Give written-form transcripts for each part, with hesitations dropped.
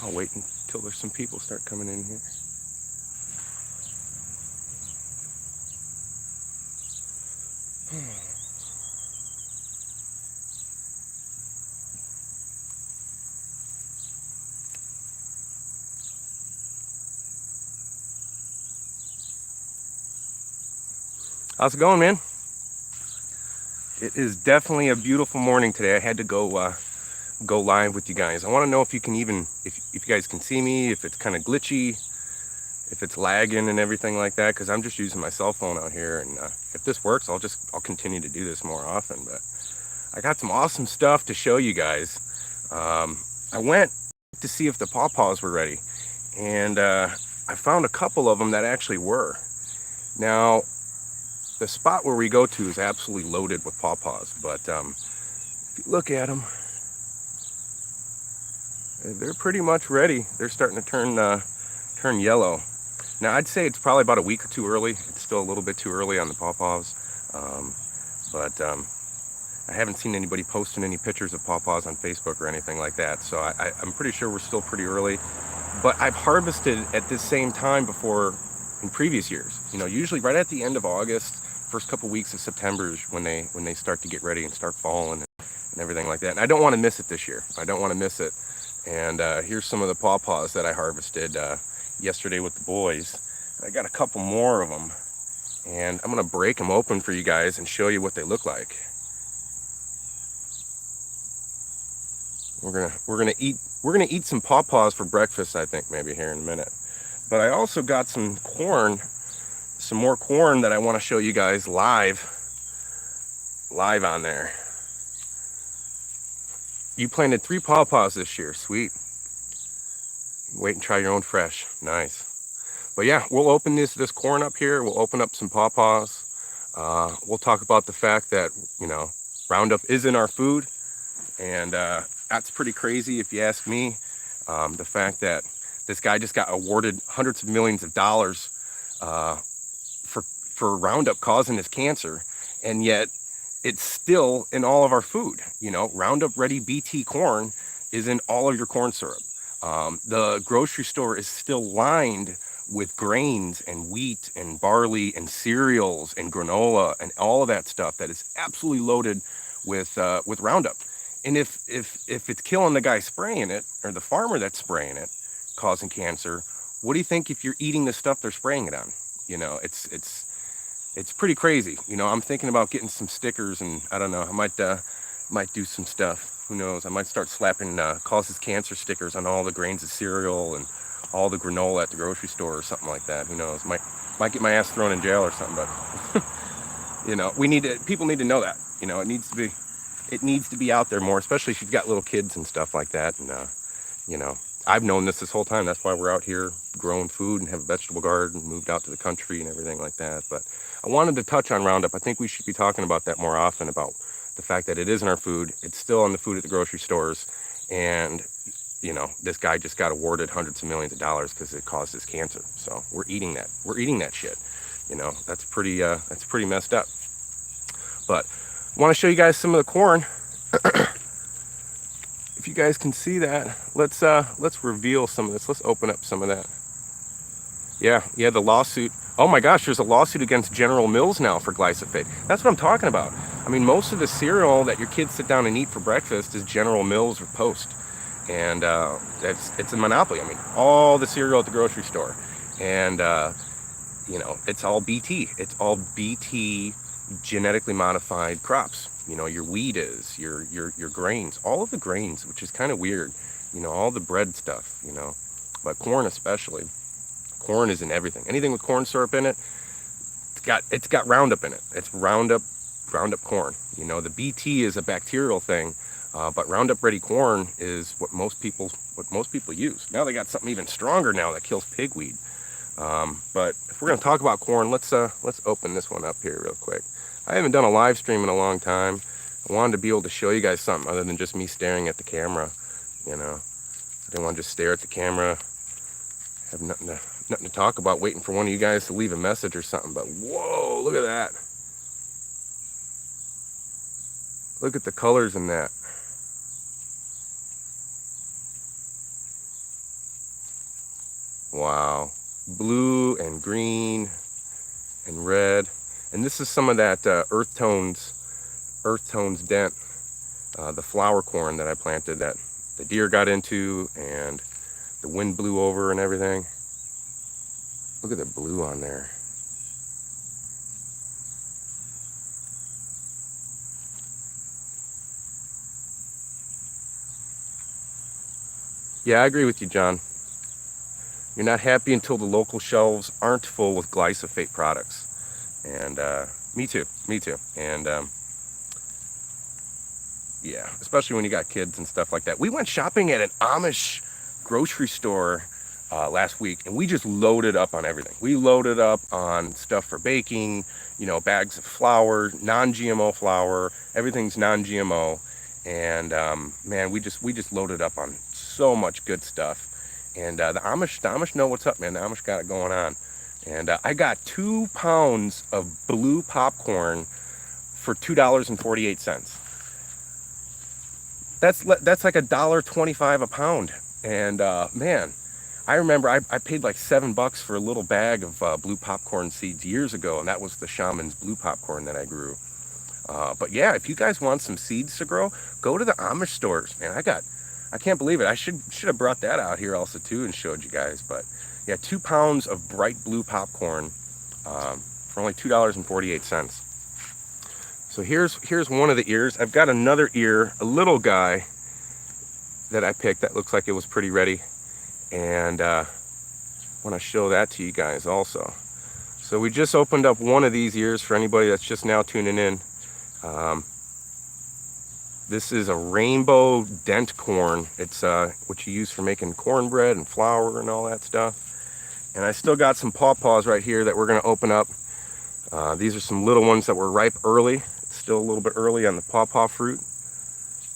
I'll wait until there's some people start coming in here. How's it going, man? It is definitely a beautiful morning today. I had to go live with you guys. I want to know if you can even, if you guys can see me, if it's kind of glitchy, if it's lagging and everything like that, because I'm just using my cell phone out here. And if this works, I'll continue to do this more often. But I got some awesome stuff to show you guys. I went to see if the pawpaws were ready, and I found a couple of them that actually were. Now, the spot where we go to is absolutely loaded with pawpaws, but if you look at them, they're pretty much ready. They're starting to turn yellow. Now, I'd say it's probably about a week or two early. It's still a little bit too early on the pawpaws, but I haven't seen anybody posting any pictures of pawpaws on Facebook or anything like that, so I'm pretty sure we're still pretty early. But I've harvested at this same time before in previous years. You know, usually right at the end of August, first couple weeks of September is when they start to get ready and start falling and everything like that. And I don't want to miss it this year. I don't want to miss it. And here's some of the pawpaws that I harvested yesterday with the boys. I got a couple more of them, and I'm gonna break them open for you guys and show you what they look like. We're gonna eat some pawpaws for breakfast, I think, maybe here in a minute. But I also got some corn, some more corn that I want to show you guys live on there. You planted 3 pawpaws this year. Sweet. Wait and try your own fresh. Nice. But yeah, we'll open this corn up here. We'll open up some pawpaws. We'll talk about the fact that, you know, Roundup is in our food, and that's pretty crazy if you ask me. The fact that this guy just got awarded hundreds of millions of dollars for Roundup causing his cancer, and yet it's still in all of our food. You know, Roundup Ready BT corn is in all of your corn syrup. The grocery store is still lined with grains and wheat and barley and cereals and granola and all of that stuff that is absolutely loaded with Roundup. And if it's killing the guy spraying it, or the farmer that's spraying it, causing cancer, what do you think if you're eating the stuff they're spraying it on? You know, it's pretty crazy. You know, I'm thinking about getting some stickers, and I don't know, I might do some stuff. Who knows? I might start slapping causes cancer stickers on all the grains of cereal and all the granola at the grocery store or something like that. Who knows? Might get my ass thrown in jail or something. But you know, people need to know that. You know, it needs to be out there more, especially if you've got little kids and stuff like that. And you know, I've known this whole time. That's why we're out here growing food and have a vegetable garden, moved out to the country and everything like that. But I wanted to touch on Roundup. I think we should be talking about that more often, about the fact that it is in our food. It's still on the food at the grocery stores. And, you know, this guy just got awarded hundreds of millions of dollars because it caused his cancer. So we're eating that. We're eating that shit. You know, that's pretty messed up. But I want to show you guys some of the corn. If you guys can see that, let's reveal some of this. Let's open up some of that. Yeah, the lawsuit. Oh my gosh, there's a lawsuit against General Mills now for glyphosate. That's what I'm talking about. I mean, most of the cereal that your kids sit down and eat for breakfast is General Mills or Post, and it's a monopoly. I mean, all the cereal at the grocery store, and you know, it's all BT. It's all BT genetically modified crops. You know, your wheat is, your grains, all of the grains, which is kind of weird. You know, all the bread stuff, you know, but corn especially. Corn is in everything. Anything with corn syrup in it, it's got Roundup in it. It's Roundup corn. You know, the BT is a bacterial thing, but Roundup Ready corn is what most people use. Now they got something even stronger now that kills pigweed. But if we're gonna talk about corn, let's open this one up here real quick. I haven't done a live stream in a long time. I wanted to be able to show you guys something other than just me staring at the camera. You know, I didn't want to just stare at the camera, have nothing to talk about, waiting for one of you guys to leave a message or something. But whoa, look at that. Look at the colors in that. Wow. Blue and green and red. And this is some of that earth tones dent, the flower corn that I planted that the deer got into and the wind blew over and everything. Look at the blue on there. Yeah, I agree with you, John. You're not happy until the local shelves aren't full with glyphosate products. And me too. And yeah, especially when you got kids and stuff like that. We went shopping at an Amish grocery store last week, and we just loaded up on everything. We loaded up on stuff for baking, you know, bags of flour, non-GMO flour. Everything's non-GMO, and man, we just loaded up on so much good stuff. And the Amish know what's up, man. The Amish got it going on. And I got 2 pounds of blue popcorn for $2.48. That's like $1.25 a pound. And man, I remember I paid like $7 for a little bag of blue popcorn seeds years ago, and that was the Shaman's blue popcorn that I grew. But yeah, if you guys want some seeds to grow, go to the Amish stores, man. I can't believe it. I should have brought that out here also too and showed you guys. But yeah, 2 pounds of bright blue popcorn for only $2.48. So here's one of the ears. I've got another ear, a little guy that I picked that looks like it was pretty ready, and I want to show that to you guys also. So we just opened up one of these ears for anybody that's just now tuning in. This is a rainbow dent corn. It's what you use for making cornbread and flour and all that stuff. And I still got some pawpaws right here that we're going to open up. These are some little ones that were ripe early. It's still a little bit early on the pawpaw fruit.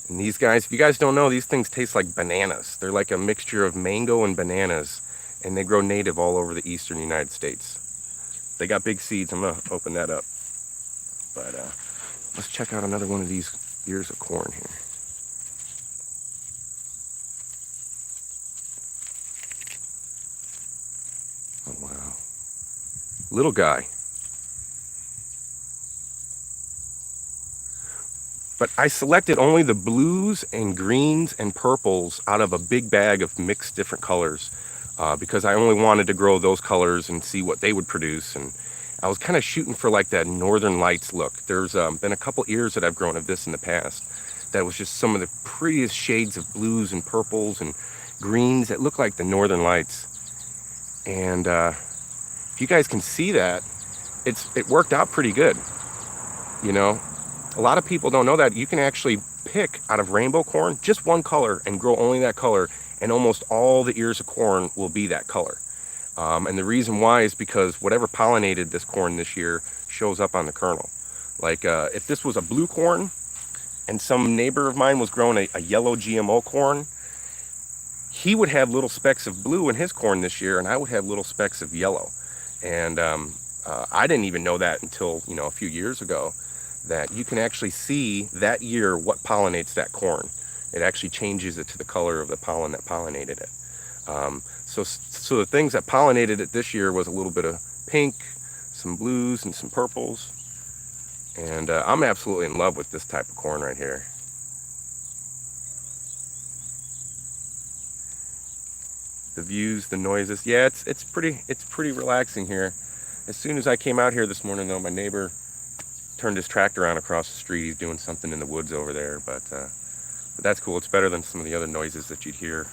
And these guys, if you guys don't know, these things taste like bananas. They're like a mixture of mango and bananas, and they grow native all over the eastern United States. They got big seeds. I'm going to open that up. But let's check out another one of these ears of corn here. Oh, wow. Little guy. But I selected only the blues and greens and purples out of a big bag of mixed different colors because I only wanted to grow those colors and see what they would produce. And I was kind of shooting for like that Northern Lights look. There's been a couple ears that I've grown of this in the past that was just some of the prettiest shades of blues and purples and greens that look like the Northern Lights. And if you guys can see that, it worked out pretty good, you know. A lot of people don't know that you can actually pick out of rainbow corn just one color and grow only that color, and almost all the ears of corn will be that color. And the reason why is because whatever pollinated this corn this year shows up on the kernel. Like if this was a blue corn and some neighbor of mine was growing a yellow GMO corn, he would have little specks of blue in his corn this year, and I would have little specks of yellow. And I didn't even know that until, you know, a few years ago, that you can actually see that year what pollinates that corn. It actually changes it to the color of the pollen that pollinated it. So the things that pollinated it this year was a little bit of pink, some blues, and some purples. And I'm absolutely in love with this type of corn right here. The views, the noises, yeah, it's pretty relaxing here. As soon as I came out here this morning, though, my neighbor turned his tractor on across the street. He's doing something in the woods over there, but that's cool. It's better than some of the other noises that you'd hear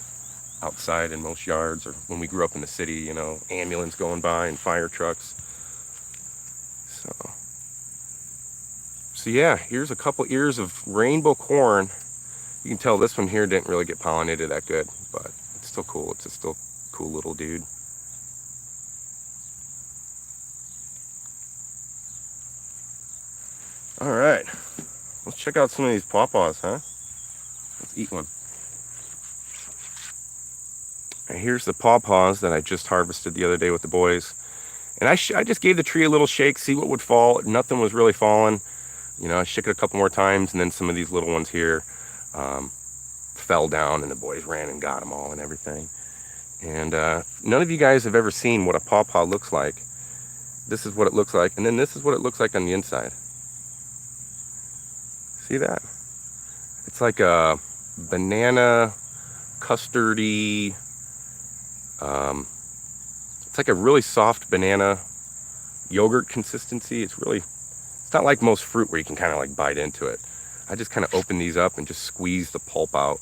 outside in most yards, or when we grew up in the city, you know, ambulance going by and fire trucks. So yeah, here's a couple ears of rainbow corn. You can tell this one here didn't really get pollinated that good, but it's still cool. It's a still cool little dude. All right, let's check out some of these pawpaws, huh? Let's eat one. And here's the pawpaws that I just harvested the other day with the boys. And I just gave the tree a little shake, see what would fall. Nothing was really falling. You know, I shook it a couple more times, and then some of these little ones here fell down, and the boys ran and got them all and everything. And none of you guys have ever seen what a pawpaw looks like. This is what it looks like, and then this is what it looks like on the inside. See that? It's like a banana custardy, it's like a really soft banana yogurt consistency. It's not like most fruit where you can kind of like bite into it. I just kind of open these up and just squeeze the pulp out.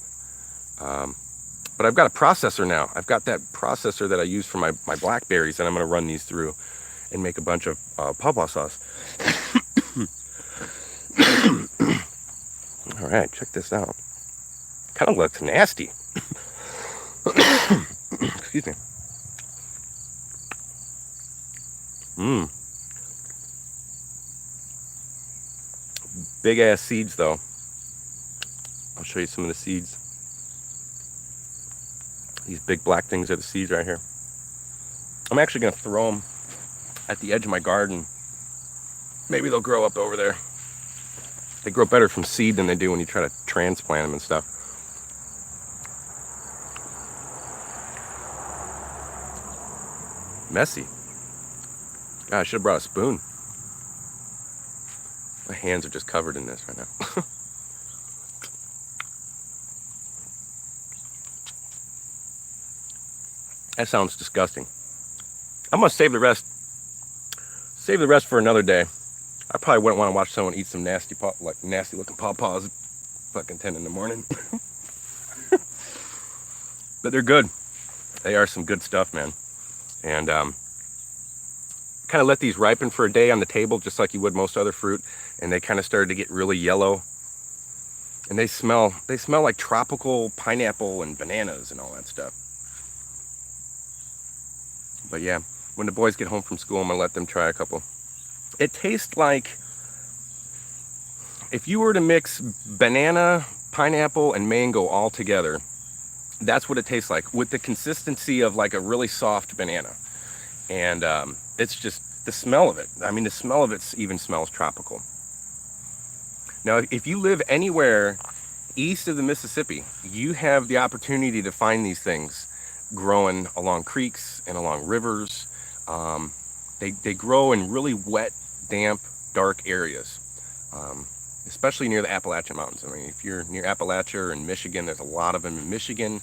But I've got a processor now. I've got that processor that I use for my blackberries, and I'm going to run these through and make a bunch of pawpaw sauce. All right, check this out. Kind of looks nasty. Excuse me. Big ass seeds though. I'll show you some of the seeds. These big black things are the seeds right here. I'm actually going to throw them at the edge of my garden. Maybe they'll grow up over there. They grow better from seed than they do when you try to transplant them and stuff. Messy. God, I should have brought a spoon. My hands are just covered in this right now. That sounds disgusting. I'm gonna save the rest for another day. I probably wouldn't want to watch someone eat some nasty looking pawpaws fucking 10 in the morning. But they're good. They are some good stuff, man. And kind of let these ripen for a day on the table, just like you would most other fruit. And they kind of started to get really yellow. And they smell like tropical pineapple and bananas and all that stuff. But yeah, when the boys get home from school, I'm gonna let them try a couple. It tastes like if you were to mix banana, pineapple, and mango all together. That's what it tastes like, with the consistency of like a really soft banana. And it's just the smell of it. I mean, the smell of it even smells tropical. Now, if you live anywhere east of the Mississippi, you have the opportunity to find these things growing along creeks and along rivers. They grow in really wet, damp, dark areas, especially near the Appalachian Mountains. I mean, if you're near Appalachia or in Michigan, there's a lot of them in Michigan,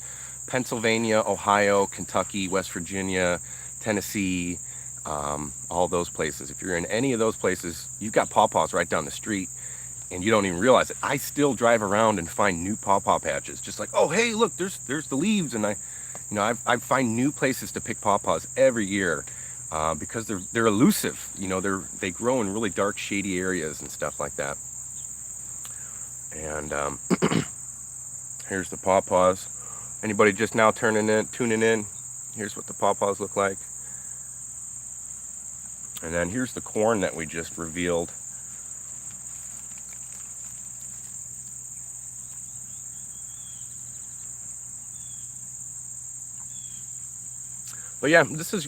Pennsylvania, Ohio, Kentucky, West Virginia, Tennessee, all those places. If you're in any of those places, you've got pawpaws right down the street, and you don't even realize it. I still drive around and find new pawpaw patches, just like, oh, hey, look, there's the leaves, and I find new places to pick pawpaws every year because they're elusive. You know, they grow in really dark, shady areas and stuff like that. And here's the pawpaws. Anybody just now tuning in? Here's what the pawpaws look like. And then here's the corn that we just revealed. But yeah, this is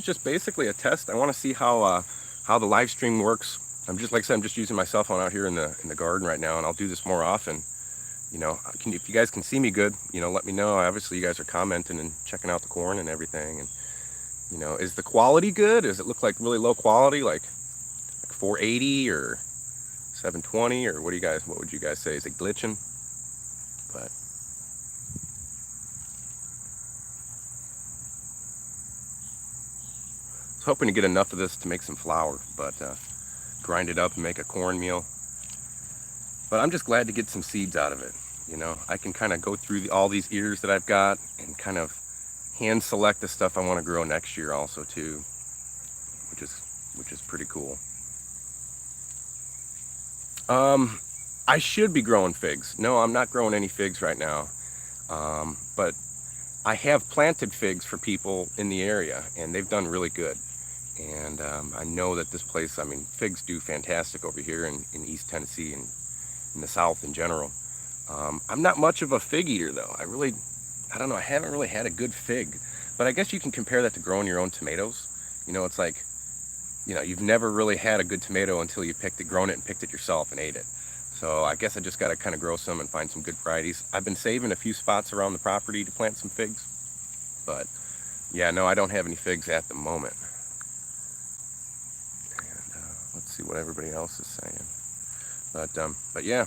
just basically a test. I want to see how the live stream works. I'm just using my cell phone out here in the garden right now, and I'll do this more often. You know, if you guys can see me good, you know, let me know. Obviously, you guys are commenting and checking out the corn and everything. And you know, is the quality good? Does it look like really low quality, like 480 or 720, or what would you guys say? Is it glitching? But I was hoping to get enough of this to make some flour, but grind it up and make a cornmeal. But I'm just glad to get some seeds out of it. You know, I can kind of go through all these ears that I've got and kind of hand select the stuff I want to grow next year also too, which is pretty cool. I should be growing figs. No, I'm not growing any figs right now. But I have planted figs for people in the area, and they've done really good. And I know that this place, I mean, figs do fantastic over here in East Tennessee and in the South in general. I'm not much of a fig eater though. I don't know, I haven't really had a good fig. But I guess you can compare that to growing your own tomatoes. You know, it's like, you know, you've never really had a good tomato until you grown it and picked it yourself and ate it. So I guess I just got to kind of grow some and find some good varieties. I've been saving a few spots around the property to plant some figs. But yeah, no, I don't have any figs at the moment. And let's see what everybody else is saying. But yeah,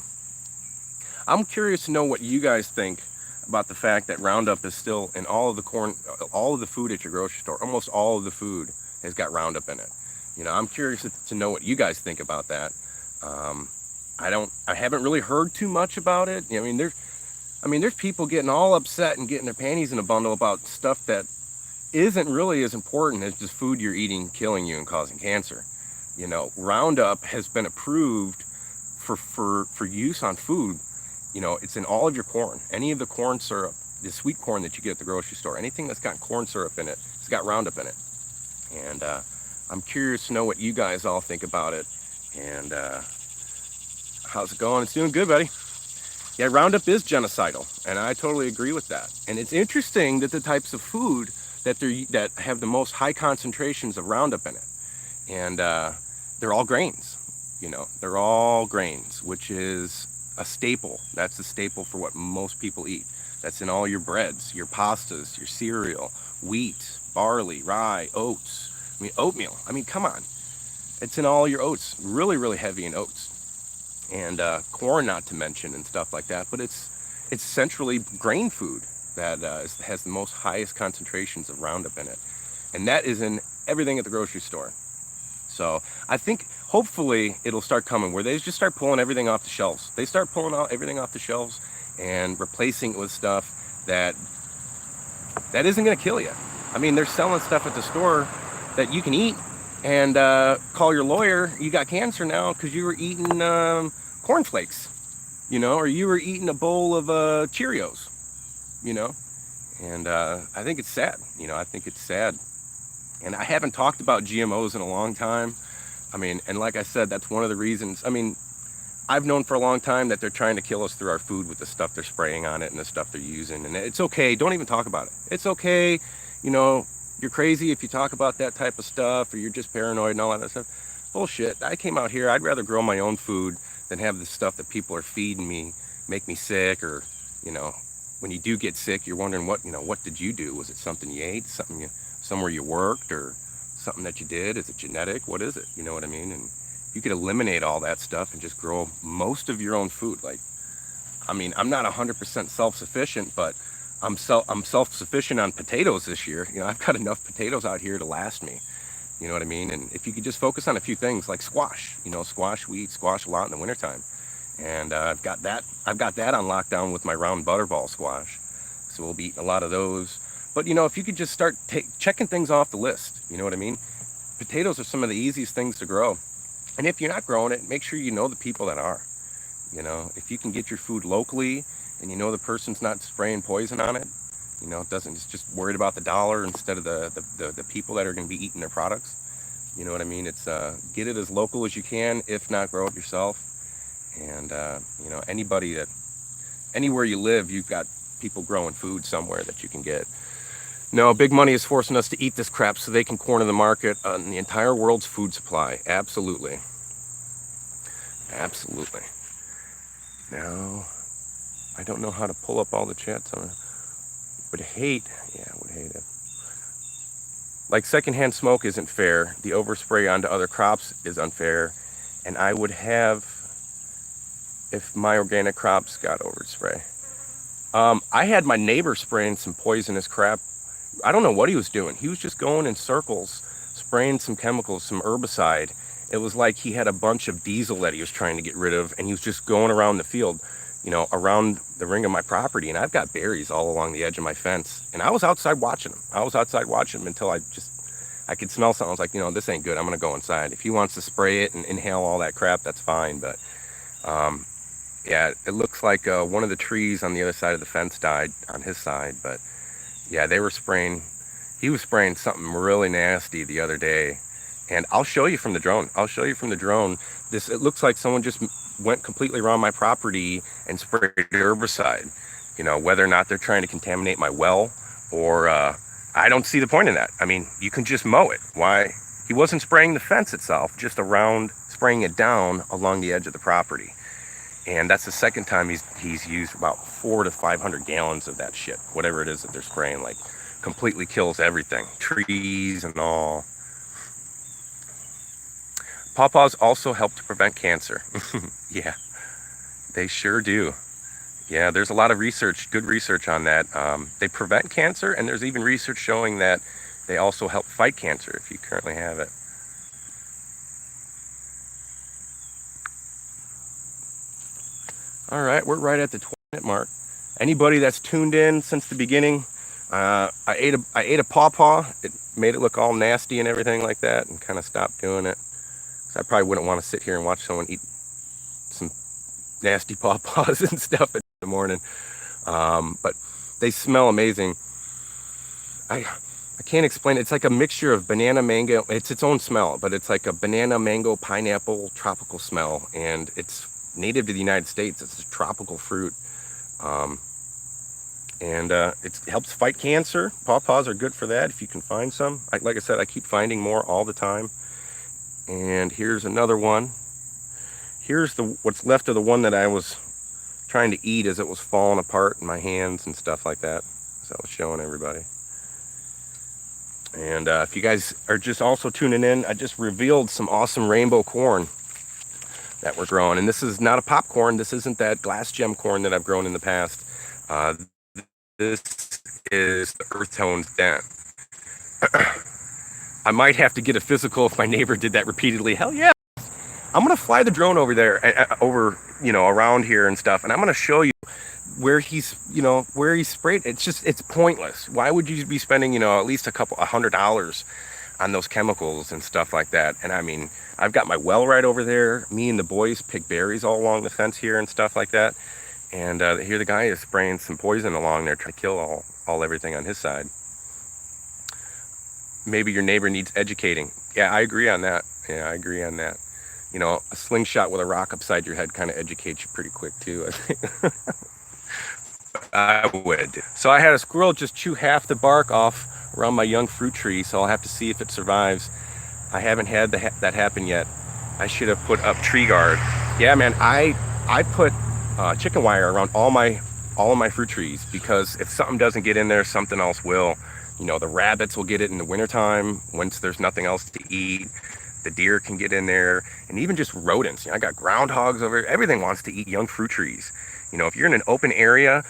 I'm curious to know what you guys think about the fact that Roundup is still in all of the corn, all of the food at your grocery store. Almost all of the food has got Roundup in it. You know, I'm curious to know what you guys think about that. Um, I haven't really heard too much about it. I mean, there's people getting all upset and getting their panties in a bundle about stuff that isn't really as important as just food you're eating, killing you and causing cancer. You know, Roundup has been approved for use on food. You know, it's in all of your corn, any of the corn syrup, the sweet corn that you get at the grocery store, anything that's got corn syrup in it, it's got Roundup in it. And I'm curious to know what you guys all think about it. And how's it going? It's doing good, buddy. Yeah, Roundup is genocidal, and I totally agree with that. And it's interesting that the types of food that have the most high concentrations of Roundup in it, and they're all grains. You know, they're all grains, which is a staple. That's a staple for what most people eat. That's in all your breads, your pastas, your cereal, wheat, barley, rye, oats. I mean, oatmeal. I mean, come on. It's in all your oats. Really, really heavy in oats. And corn, not to mention, and stuff like that. But it's centrally grain food that has the most highest concentrations of Roundup in it. And that is in everything at the grocery store. So I think hopefully it'll start coming where they just start pulling everything off the shelves. They start pulling out everything off the shelves and replacing it with stuff that isn't going to kill you. I mean, they're selling stuff at the store that you can eat and call your lawyer. You got cancer now because you were eating cornflakes, you know, or you were eating a bowl of Cheerios, you know. And I think it's sad. You know, I think it's sad. And I haven't talked about GMOs in a long time. I mean, and like I said, that's one of the reasons. I mean, I've known for a long time that they're trying to kill us through our food with the stuff they're spraying on it and the stuff they're using. And it's okay. Don't even talk about it. It's okay. You know, you're crazy if you talk about that type of stuff, or you're just paranoid and all that other stuff. Bullshit. I came out here. I'd rather grow my own food than have the stuff that people are feeding me make me sick. Or, you know, when you do get sick, you're wondering what did you do? Was it something you ate? Somewhere you worked, or something that you did? Is it genetic? What is it? You know what I mean? And you could eliminate all that stuff and just grow most of your own food. Like, I mean, I'm not 100% self-sufficient, but I'm self-sufficient on potatoes this year. You know, I've got enough potatoes out here to last me. You know what I mean? And if you could just focus on a few things like squash, you know, squash, we eat squash a lot in the wintertime. And I've got that on lockdown with my round butterball squash. So we'll be eating a lot of those. But, you know, if you could just start checking things off the list, you know what I mean? Potatoes are some of the easiest things to grow. And if you're not growing it, make sure you know the people that are. You know, if you can get your food locally and you know the person's not spraying poison on it, you know, it's just worried about the dollar instead of the people that are going to be eating their products. You know what I mean? It's get it as local as you can, if not grow it yourself. And, you know, anywhere you live, you've got people growing food somewhere that you can get. No, big money is forcing us to eat this crap so they can corner the market on the entire world's food supply. Absolutely. Absolutely. Now, I don't know how to pull up all the chats. I would hate it. Like, secondhand smoke isn't fair. The overspray onto other crops is unfair. And I would have if my organic crops got overspray. I had my neighbor spraying some poisonous crap. I don't know what he was doing. He was just going in circles, spraying some chemicals, some herbicide. It was like he had a bunch of diesel that he was trying to get rid of, and he was just going around the field, you know, around the ring of my property. And I've got berries all along the edge of my fence. And I was outside watching him. Until I could smell something. I was like, you know, this ain't good. I'm going to go inside. If he wants to spray it and inhale all that crap, that's fine. But, yeah, it looks like one of the trees on the other side of the fence died on his side. But, yeah, he was spraying something really nasty the other day. And I'll show you from the drone. It looks like someone just went completely around my property and sprayed herbicide. You know, whether or not they're trying to contaminate my well, or I don't see the point in that. I mean, you can just mow it. Why? He wasn't spraying the fence itself, just around, spraying it down along the edge of the property. And that's the second time he's used about 400 to 500 gallons of that shit, whatever it is that they're spraying, like completely kills everything, trees and all. Pawpaws also help to prevent cancer. Yeah, they sure do. Yeah, there's a lot of research, good research on that. They prevent cancer, and there's even research showing that they also help fight cancer if you currently have it. All right, we're right at the 20-minute mark. Anybody that's tuned in since the beginning, I ate a pawpaw. It made it look all nasty and everything like that, and kind of stopped doing it. So I probably wouldn't want to sit here and watch someone eat some nasty pawpaws and stuff in the morning. But they smell amazing. I can't explain it. It's like a mixture of banana, mango. It's its own smell, but it's like a banana, mango, pineapple, tropical smell, and it's native to the United States. It's a tropical fruit, and it helps fight cancer. Pawpaws are good for that if you can find some. Like I said, I keep finding more all the time. And here's another one. Here's what's left of the one that I was trying to eat as it was falling apart in my hands and stuff like that. So I was showing everybody. And if you guys are just also tuning in, I just revealed some awesome rainbow corn that we're growing. And this is not a popcorn. This isn't that glass gem corn that I've grown in the past. This is the earth tones dent. I might have to get a physical if my neighbor did that repeatedly. Hell yeah. I'm going to fly the drone over there, around here and stuff. And I'm going to show you where he's sprayed. It's pointless. Why would you be spending, at least $100 on those chemicals and stuff like that? And I mean, I've got my well right over there. Me and the boys pick berries all along the fence here and stuff like that. And here the guy is spraying some poison along there, trying to kill all everything on his side. Maybe your neighbor needs educating. Yeah, I agree on that. A slingshot with a rock upside your head kind of educates you pretty quick too, I think. I would. So I had a squirrel just chew half the bark off around my young fruit tree, so I'll have to see if it survives. I haven't had that happen yet. I should have put up tree guard. Yeah, man, I put chicken wire around all of my fruit trees, because if something doesn't get in there, something else will. The rabbits will get it in the wintertime once there's nothing else to eat. The deer can get in there, and even just rodents. I got groundhogs over here. Everything wants to eat young fruit trees. If you're in an open area,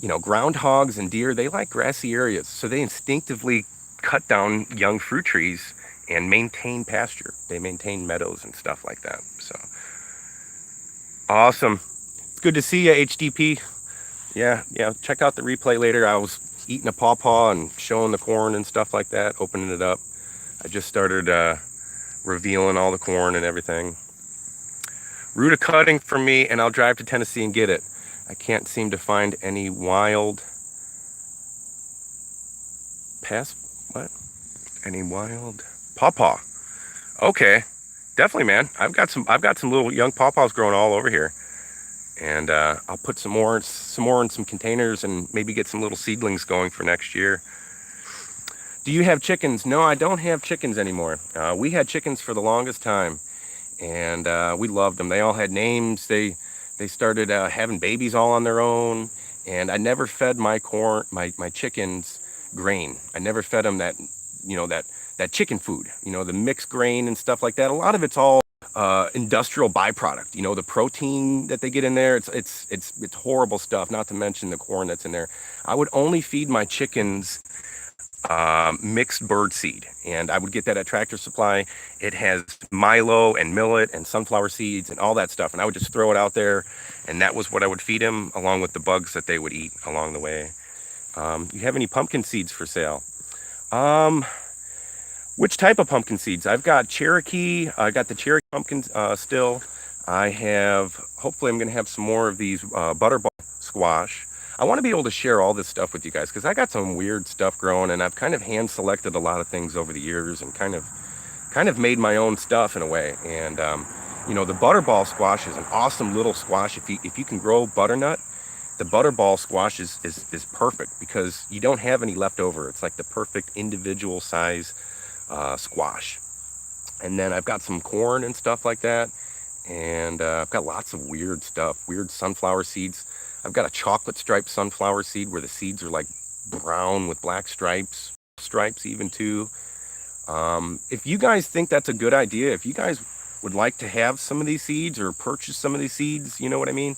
groundhogs and deer, they like grassy areas. So they instinctively cut down young fruit trees and maintain pasture. They maintain meadows and stuff like that. So awesome. It's good to see you, HDP. Yeah. Check out the replay later. I was eating a pawpaw and showing the corn and stuff like that, opening it up. I just started revealing all the corn and everything. Root a cutting for me, and I'll drive to Tennessee and get it. I can't seem to find any wild any wild pawpaw. Okay, definitely, man. I've got some little young pawpaws growing all over here, and I'll put some more in some containers and maybe get some little seedlings going for next year. Do you have chickens? No, I don't have chickens anymore. We had chickens for the longest time, and we loved them. They all had names. They started having babies all on their own, and I never fed my chickens grain. I never fed them that chicken food, the mixed grain and stuff like that. A lot of it's all industrial byproduct. The protein that they get in there, it's horrible stuff, not to mention the corn that's in there. I would only feed my chickens mixed bird seed, and I would get that at Tractor Supply. It has milo and millet and sunflower seeds and all that stuff, and I would just throw it out there, and that was what I would feed them, along with the bugs that they would eat along the way. You have any pumpkin seeds for sale? Which type of pumpkin seeds? I've got Cherokee. I got the Cherokee pumpkins still. Hopefully I'm going to have some more of these butterball squash. I want to be able to share all this stuff with you guys, because I got some weird stuff growing, and I've kind of hand selected a lot of things over the years and kind of made my own stuff in a way. And the butterball squash is an awesome little squash. If you can grow butternut, the butterball squash is perfect, because you don't have any left over. It's like the perfect individual size squash. And then I've got some corn and stuff like that, and I've got lots of weird stuff, weird sunflower seeds. I've got a chocolate striped sunflower seed where the seeds are like brown with black stripes even too. If you guys think that's a good idea, if you guys would like to have some of these seeds or purchase some of these seeds, you know what I mean?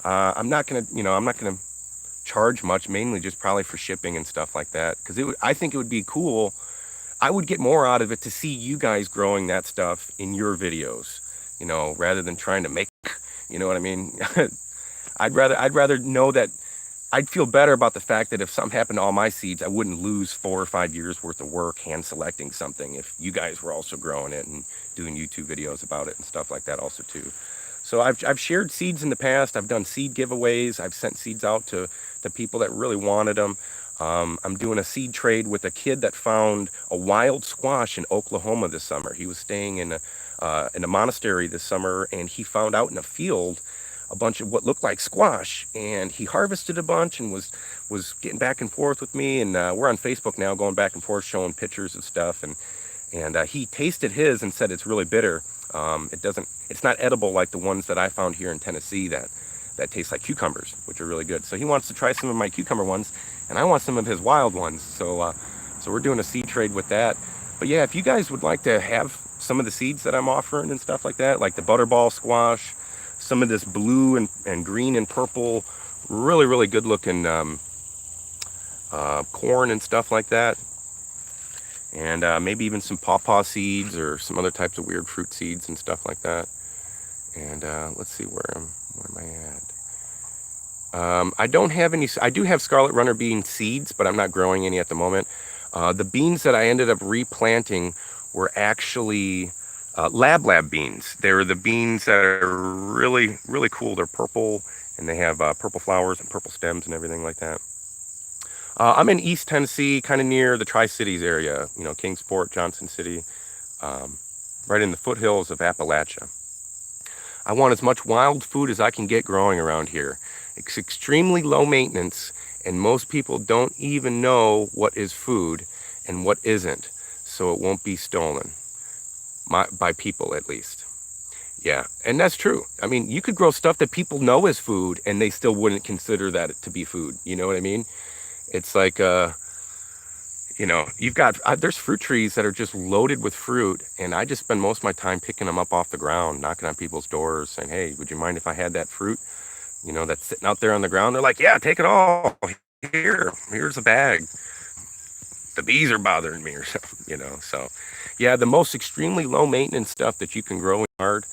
I'm not gonna charge much, mainly just probably for shipping and stuff like that. Because I think it would be cool. I would get more out of it to see you guys growing that stuff in your videos, rather than trying to make, you know what I mean? I'd rather know that. I'd feel better about the fact that if something happened to all my seeds, I wouldn't lose 4 or 5 years worth of work hand selecting something if you guys were also growing it and doing YouTube videos about it and stuff like that also too. So I've shared seeds in the past. I've done seed giveaways. I've sent seeds out to people that really wanted them. I'm doing a seed trade with a kid that found a wild squash in Oklahoma this summer. He was staying in a monastery this summer, and he found out in a field a bunch of what looked like squash, and he harvested a bunch and was getting back and forth with me, and we're on Facebook now going back and forth showing pictures of stuff, and he tasted his and said it's really bitter. It's not edible like the ones that I found here in Tennessee that taste like cucumbers, which are really good. So he wants to try some of my cucumber ones, and I want some of his wild ones. So we're doing a seed trade with that. But yeah, if you guys would like to have some of the seeds that I'm offering and stuff like that, like the butterball squash, some of this blue and green and purple, really, really good looking corn and stuff like that. And maybe even some pawpaw seeds or some other types of weird fruit seeds and stuff like that. And let's see, where am I at? I don't have any. I do have scarlet runner bean seeds, but I'm not growing any at the moment. The beans that I ended up replanting were actually lab beans. They're the beans that are really, really cool. They're purple, and they have purple flowers and purple stems and everything like that. I'm in East Tennessee, kind of near the Tri-Cities area, Kingsport, Johnson City, right in the foothills of Appalachia. I want as much wild food as I can get growing around here. It's extremely low maintenance, and most people don't even know what is food and what isn't, so it won't be stolen. By people, at least. Yeah, and that's true. I mean, you could grow stuff that people know is food, and they still wouldn't consider that to be food. You know what I mean? It's like, you've got, there's fruit trees that are just loaded with fruit, and I just spend most of my time picking them up off the ground, knocking on people's doors, saying, hey, would you mind if I had that fruit, that's sitting out there on the ground? They're like, yeah, take it all. Here's a bag. The bees are bothering me or something, so. Yeah, the most extremely low maintenance stuff that you can grow in your yard,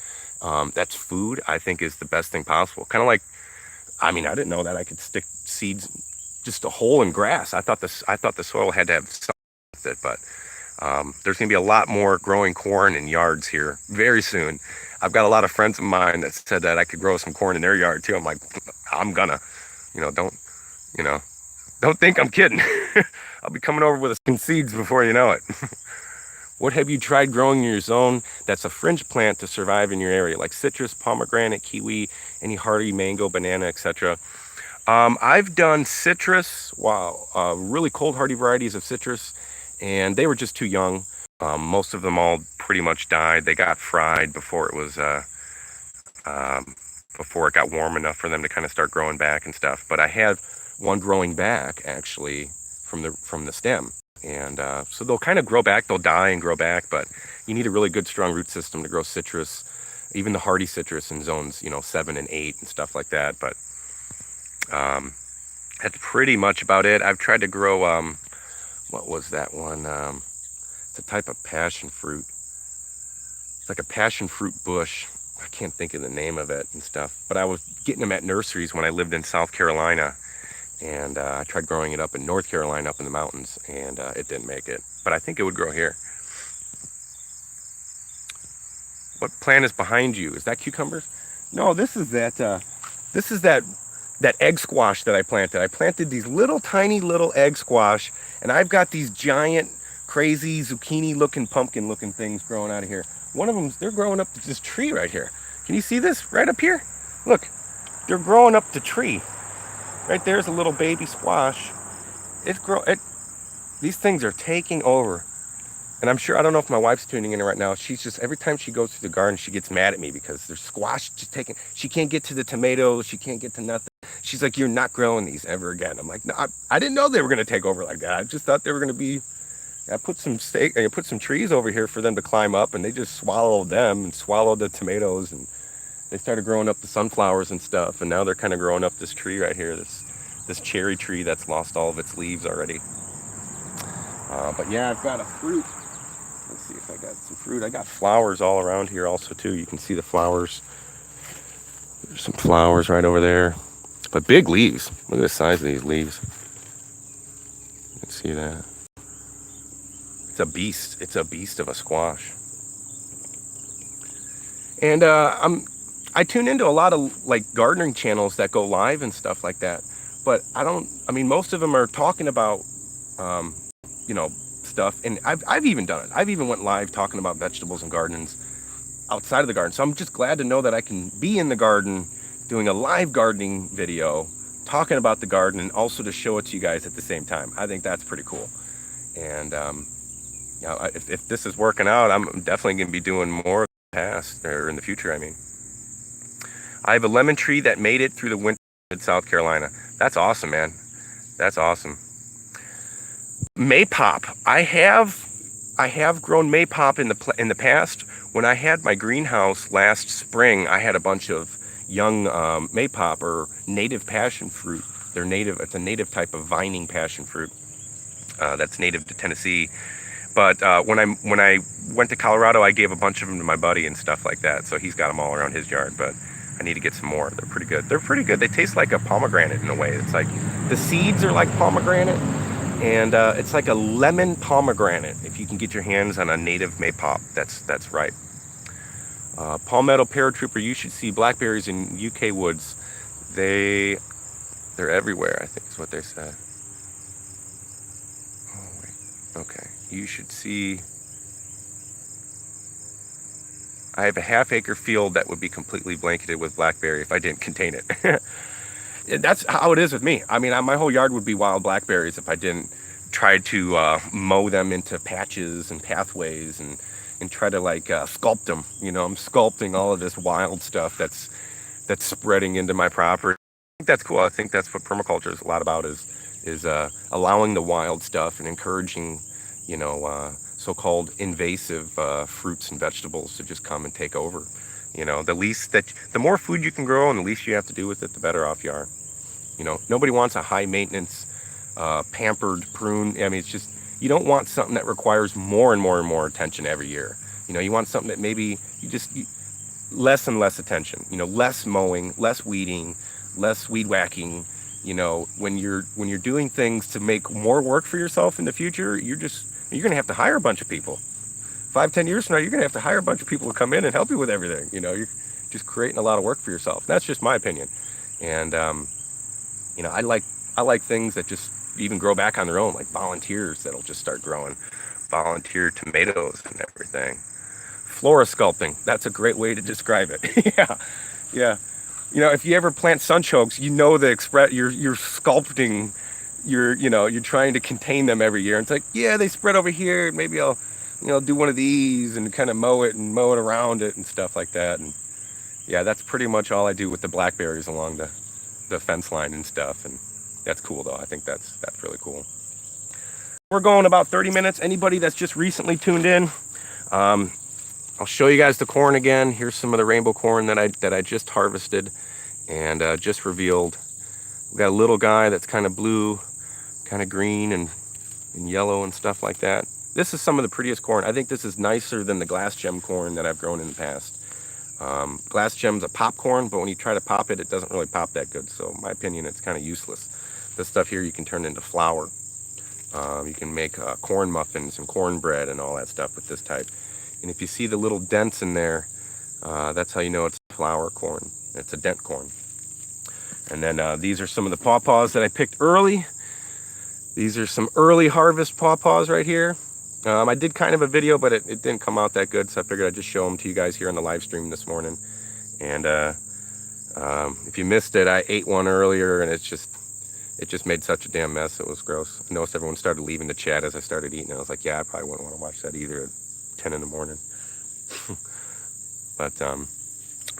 that's food, I think is the best thing possible. Kind of like, I didn't know that I could stick seeds, just a hole in grass. I thought the soil had to have something with it, but there's going to be a lot more growing corn in yards here very soon. I've got a lot of friends of mine that said that I could grow some corn in their yard too. I'm like, I'm gonna, don't think I'm kidding. I'll be coming over with some seeds before you know it. What have you tried growing in your zone that's a fringe plant to survive in your area, like citrus, pomegranate, kiwi, any hardy mango, banana, etc.? I've done citrus, really cold hardy varieties of citrus, and they were just too young. Most of them all pretty much died. They got fried before it got warm enough for them to kind of start growing back and stuff. But I have one growing back actually from the stem. And so they'll kind of grow back, they'll die and grow back, but you need a really good strong root system to grow citrus, even the hardy citrus in zones 7 and 8 and stuff like that. But that's pretty much about it. I've tried to grow what was that one? It's a type of passion fruit. It's like a passion fruit bush. I can't think of the name of it and stuff, but I was getting them at nurseries when I lived in South Carolina. And I tried growing it up in North Carolina, up in the mountains, and it didn't make it. But I think it would grow here. What plant is behind you? Is that cucumbers? No, this is that egg squash that I planted. I planted these tiny little egg squash, and I've got these giant, crazy zucchini-looking, pumpkin-looking things growing out of here. One of them, they're growing up to this tree right here. Can you see this right up here? Look, they're growing up the tree. Right there's a little baby squash. These things are taking over. And I'm sure, I don't know if my wife's tuning in right now. She's just, every time she goes to the garden, she gets mad at me because there's squash just taking, she can't get to the tomatoes, she can't get to nothing. She's like, you're not growing these ever again. I'm like, no, I didn't know they were going to take over like that. I just thought they were going to be, I put some trees over here for them to climb up, and they just swallowed them and swallowed the tomatoes, and they started growing up the sunflowers and stuff. And now they're kind of growing up this tree right here, this cherry tree that's lost all of its leaves already. But yeah, I've got a fruit. Let's see if I got some fruit. I got flowers all around here also too. You can see the flowers. There's some flowers right over there. But big leaves. Look at the size of these leaves. You can see that. It's a beast. It's a beast of a squash. And I tune into a lot of like gardening channels that go live and stuff like that. But I mean, most of them are talking about, you know, stuff. And I've even done it. I've even went live talking about vegetables and gardens outside of the garden. So I'm just glad to know that I can be in the garden doing a live gardening video, talking about the garden, and also to show it to you guys at the same time. I think that's pretty cool. And you know, if this is working out, I'm definitely going to be doing more of the past, or in the future, I mean. I have a lemon tree that made it through the winter in South Carolina. That's awesome, man. That's awesome. Maypop. I have grown maypop in the past. When I had my greenhouse last spring, I had a bunch of young maypop, or native passion fruit. They're native. It's a native type of vining passion fruit that's native to Tennessee. But when I went to Colorado, I gave a bunch of them to my buddy and stuff like that. So he's got them all around his yard. But I need to get some more. They're pretty good. They're pretty good. They taste like a pomegranate in a way. It's like the seeds are like pomegranate, and it's like a lemon pomegranate. If you can get your hands on a native maypop, that's right. Palmetto paratrooper. You should see blackberries in UK woods. They're everywhere, I think is what they said. Oh wait. Okay. You should see. I have a half-acre field that would be completely blanketed with blackberry if I didn't contain it. That's how it is with me. I mean, my whole yard would be wild blackberries if I didn't try to mow them into patches and pathways and try to like sculpt them. You know, I'm sculpting all of this wild stuff that's spreading into my property. I think that's cool. I think that's what permaculture is a lot about, is allowing the wild stuff and encouraging, you know, so-called invasive fruits and vegetables to just come and take over. You know, the more food you can grow and the least you have to do with it, the better off you are. You know, nobody wants a high maintenance, pampered prune. I mean, it's just, you don't want something that requires more and more and more attention every year. You know, you want something that maybe less and less attention, you know, less mowing, less weeding, less weed whacking. You know, when you're doing things to make more work for yourself in the future, you're going to have to hire a bunch of people. 5-10 years from now, you're going to have to hire a bunch of people to come in and help you with everything. You know, you're just creating a lot of work for yourself. That's just my opinion. And, you know, I like things that just even grow back on their own, like volunteers that'll just start growing volunteer tomatoes and everything. Flora sculpting. That's a great way to describe it. Yeah. You know, if you ever plant sunchokes, you know you're sculpting, you're trying to contain them every year. And it's like, yeah, they spread over here. Maybe I'll, do one of these and kind of mow it around it and stuff like that. And yeah, that's pretty much all I do with the blackberries along the fence line and stuff. And that's cool though. I think that's really cool. We're going about 30 minutes. Anybody that's just recently tuned in, I'll show you guys the corn again. Here's some of the rainbow corn that I just harvested and just revealed. We got a little guy that's kind of blue, kind of green and yellow and stuff like that. This is some of the prettiest corn. I think this is nicer than the glass gem corn that I've grown in the past. Glass gem's a popcorn, but when you try to pop it, it doesn't really pop that good. So in my opinion, it's kind of useless. This stuff here you can turn into flour. You can make corn muffins and cornbread and all that stuff with this type. And if you see the little dents in there, that's how you know it's flour corn. It's a dent corn. And then these are some of the pawpaws that I picked early. These are some early harvest pawpaws right here. I did kind of a video, but it didn't come out that good, so I figured I'd just show them to you guys here on the live stream this morning. And if you missed it, I ate one earlier, and it just made such a damn mess. It was gross. I noticed everyone started leaving the chat as I started eating. I was like, yeah, I probably wouldn't want to watch that either at 10 in the morning. But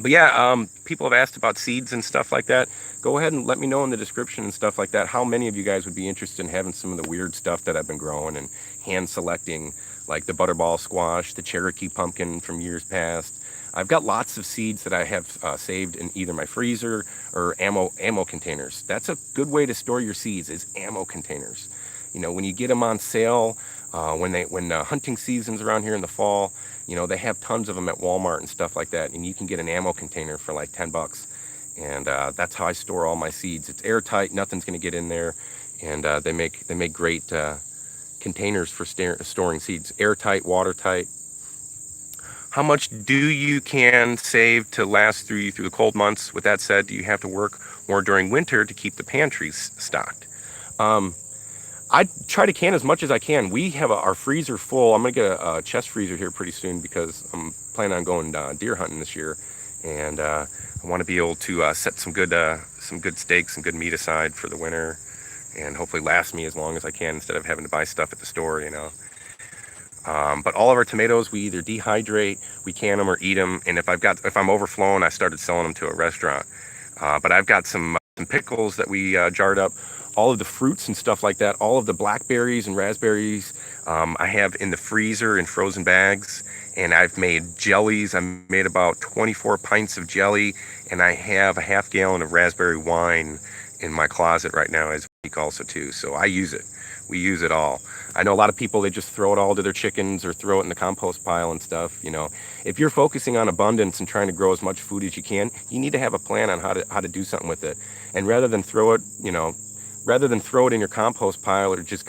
But yeah, people have asked about seeds and stuff like that. Go ahead and let me know in the description and stuff like that how many of you guys would be interested in having some of the weird stuff that I've been growing and hand selecting, like the butterball squash, the Cherokee pumpkin from years past. I've got lots of seeds that I have saved in either my freezer or ammo containers. That's a good way to store your seeds, is ammo containers. You know, when you get them on sale, when hunting season's around here in the fall, you know, they have tons of them at Walmart and stuff like that, and you can get an ammo container for like 10 bucks. And that's how I store all my seeds. It's airtight, nothing's going to get in there, and they make great containers for storing seeds. Airtight, watertight. How much do you can save to last through you through the cold months? With that said, do you have to work more during winter to keep the pantries stocked? Um, I try to can as much as I can. We have our freezer full. I'm gonna get a chest freezer here pretty soon because I'm planning on going deer hunting this year, and I want to be able to set some good steaks and good meat aside for the winter, and hopefully last me as long as I can instead of having to buy stuff at the store, you know. But all of our tomatoes, we either dehydrate, we can them, or eat them. And if I'm overflowing, I started selling them to a restaurant. But I've got some pickles that we jarred up. All of the fruits and stuff like that, all of the blackberries and raspberries, I have in the freezer in frozen bags. And I've made jellies. I made about 24 pints of jelly, and I have a half gallon of raspberry wine in my closet right now as we speak also too. So I use it. We use it all. I know a lot of people, they just throw it all to their chickens or throw it in the compost pile and stuff. You know, if you're focusing on abundance and trying to grow as much food as you can, you need to have a plan on how to do something with it. And rather than throw it in your compost pile or just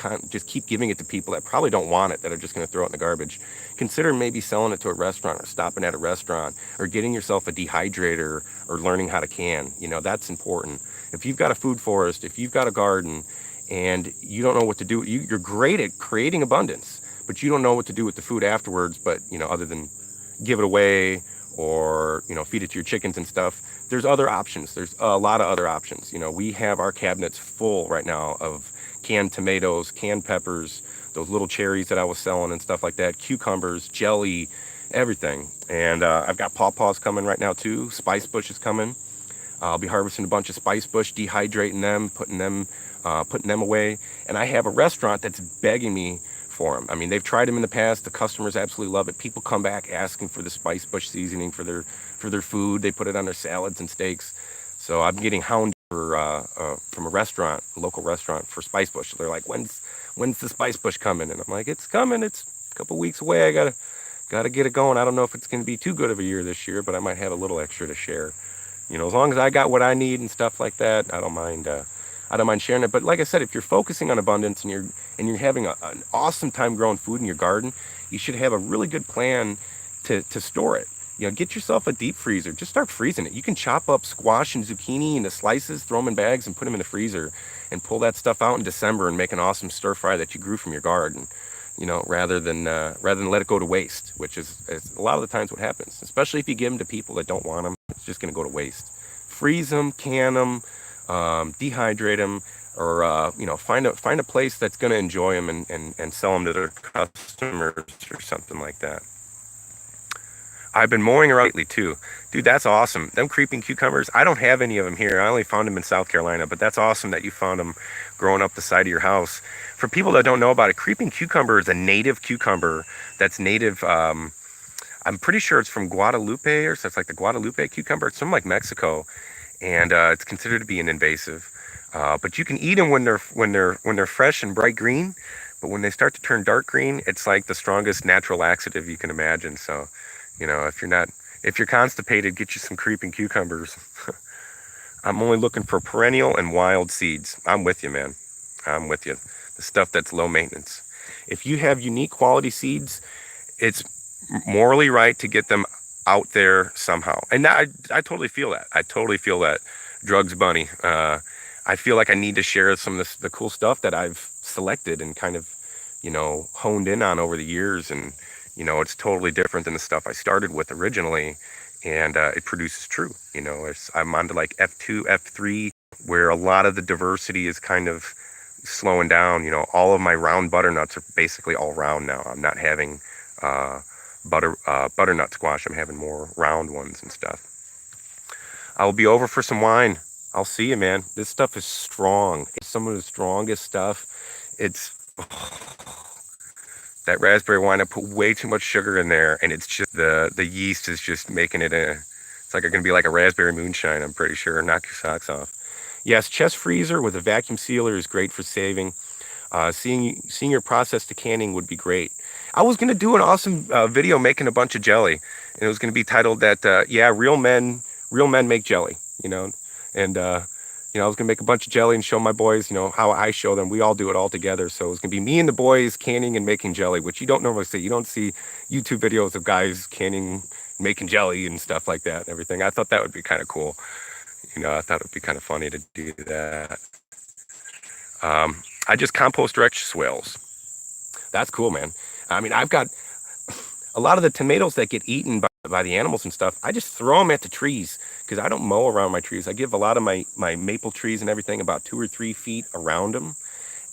keep giving it to people that probably don't want it, that are just going to throw it in the garbage, consider maybe selling it to a restaurant or stopping at a restaurant or getting yourself a dehydrator or learning how to can. You know, that's important. If you've got a food forest, if you've got a garden, and you don't know what to do, you're great at creating abundance, but you don't know what to do with the food afterwards, but, you know, other than give it away or, you know, feed it to your chickens and stuff. There's other options. There's a lot of other options. You know, we have our cabinets full right now of canned tomatoes, canned peppers, those little cherries that I was selling and stuff like that, cucumbers, jelly, everything. And I've got pawpaws coming right now too. Spice bush is coming. I'll be harvesting a bunch of spice bush, dehydrating them, putting them away. And I have a restaurant that's begging me for them. I mean, they've tried them in the past. The customers absolutely love it. People come back asking for the spice bush seasoning for their food. They put it on their salads and steaks. So I'm getting hounded from a restaurant, a local restaurant, for spice bush. They're like, when's the spice bush coming? And I'm like, it's coming. It's a couple weeks away. I gotta get it going. I don't know if it's gonna be too good of a year this year, but I might have a little extra to share. You know, as long as I got what I need and stuff like that, I don't mind. I don't mind sharing it. But like I said, if you're focusing on abundance and you're having an awesome time growing food in your garden, you should have a really good plan to store it. You know, get yourself a deep freezer. Just start freezing it. You can chop up squash and zucchini into slices, throw them in bags, and put them in the freezer, and pull that stuff out in December and make an awesome stir fry that you grew from your garden. You know, rather than let it go to waste, which is a lot of the times what happens. Especially if you give them to people that don't want them, it's just going to go to waste. Freeze them, can them, dehydrate them, or you know, find a place that's going to enjoy them and sell them to their customers or something like that. I've been mowing around lately too. Dude, that's awesome. Them creeping cucumbers, I don't have any of them here. I only found them in South Carolina, but that's awesome that you found them growing up the side of your house. For people that don't know about it, creeping cucumber is a native cucumber that's native. I'm pretty sure it's from Guadalupe, or so it's like the Guadalupe cucumber. It's from like Mexico, and it's considered to be an invasive. But you can eat them when they're fresh and bright green. But when they start to turn dark green, it's like the strongest natural laxative you can imagine. So, you know, if you're constipated, get you some creeping cucumbers. I'm only looking for perennial and wild seeds. I'm with you, man. I'm with you. The stuff that's low maintenance. If you have unique quality seeds, it's morally right to get them out there somehow. And I totally feel that. I totally feel that. Drugs Bunny. I feel like I need to share some of the cool stuff that I've selected and kind of, you know, honed in on over the years. And, you know, it's totally different than the stuff I started with originally. And it produces true. You know, I'm on to like F2, F3, where a lot of the diversity is kind of slowing down. You know, all of my round butternuts are basically all round now. I'm not having butternut squash. I'm having more round ones and stuff. I'll be over for some wine. I'll see you, man. This stuff is strong. It's some of the strongest stuff. It's that raspberry wine. I put way too much sugar in there, and it's just the yeast is just making it a. It's like gonna be like a raspberry moonshine. I'm pretty sure. Knock your socks off. Yes, chest freezer with a vacuum sealer is great for saving. Seeing your process to canning would be great. I was gonna do an awesome video making a bunch of jelly, and it was gonna be titled that yeah, real men make jelly, you know, and you know, I was gonna make a bunch of jelly and show my boys, you know, how I show them. We all do it all together. So it's gonna be me and the boys canning and making jelly, which you don't normally see. You don't see YouTube videos of guys canning, making jelly and stuff like that and everything. I thought that would be kind of cool. You know, I thought it would be kind of funny to do that. I just compost direct swales. That's cool, man. I mean, I've got a lot of the tomatoes that get eaten by the animals and stuff. I just throw them at the trees because I don't mow around my trees. I give a lot of my maple trees and everything about 2 or 3 feet around them.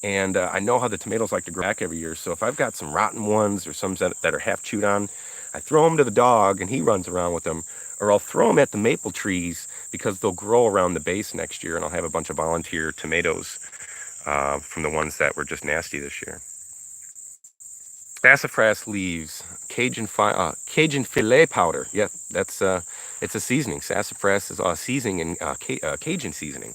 And I know how the tomatoes like to grow back every year. So if I've got some rotten ones or some that are half chewed on, I throw them to the dog and he runs around with them. Or I'll throw them at the maple trees because they'll grow around the base next year, and I'll have a bunch of volunteer tomatoes from the ones that were just nasty this year. Sassafras leaves, Cajun filet powder. Yeah, that's it's a seasoning. Sassafras is a seasoning and Cajun seasoning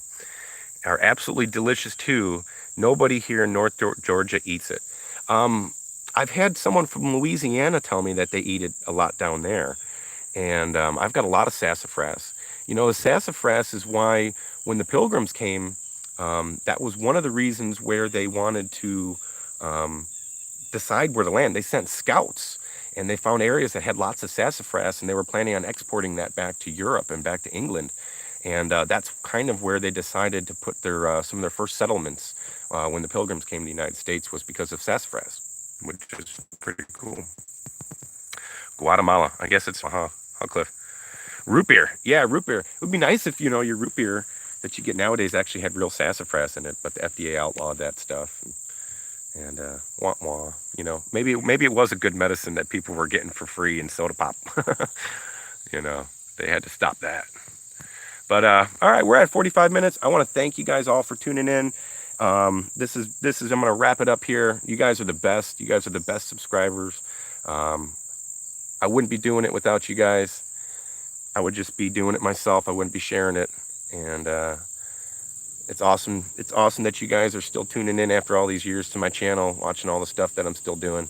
are absolutely delicious too. Nobody here in North Georgia eats it. I've had someone from Louisiana tell me that they eat it a lot down there, and I've got a lot of sassafras. You know, the sassafras is why when the Pilgrims came, that was one of the reasons where they wanted to decide where to land. They sent scouts, and they found areas that had lots of sassafras, and they were planning on exporting that back to Europe and back to England. And that's kind of where they decided to put their some of their first settlements when the Pilgrims came to the United States, was because of sassafras, which is pretty cool. Guatemala, I guess it's Cliff. Root beer, yeah, root beer. It would be nice if, you know, your root beer that you get nowadays actually had real sassafras in it, but the FDA outlawed that stuff. And wah wah, you know, maybe it was a good medicine that people were getting for free in soda pop. You know, they had to stop that. But all right, we're at 45 minutes. I want to thank you guys all for tuning in. This is I'm going to wrap it up here. You guys are the best. You guys are the best subscribers. I wouldn't be doing it without you guys. I would just be doing it myself. I wouldn't be sharing it. And it's awesome. It's awesome that you guys are still tuning in after all these years to my channel, watching all the stuff that I'm still doing.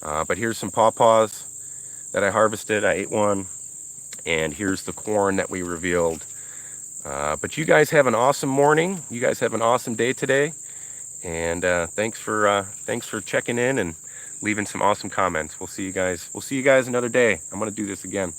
But here's some pawpaws that I harvested. I ate one. And here's the corn that we revealed. But you guys have an awesome morning. You guys have an awesome day today. And thanks for checking in and leaving some awesome comments. We'll see you guys. We'll see you guys another day. I'm going to do this again.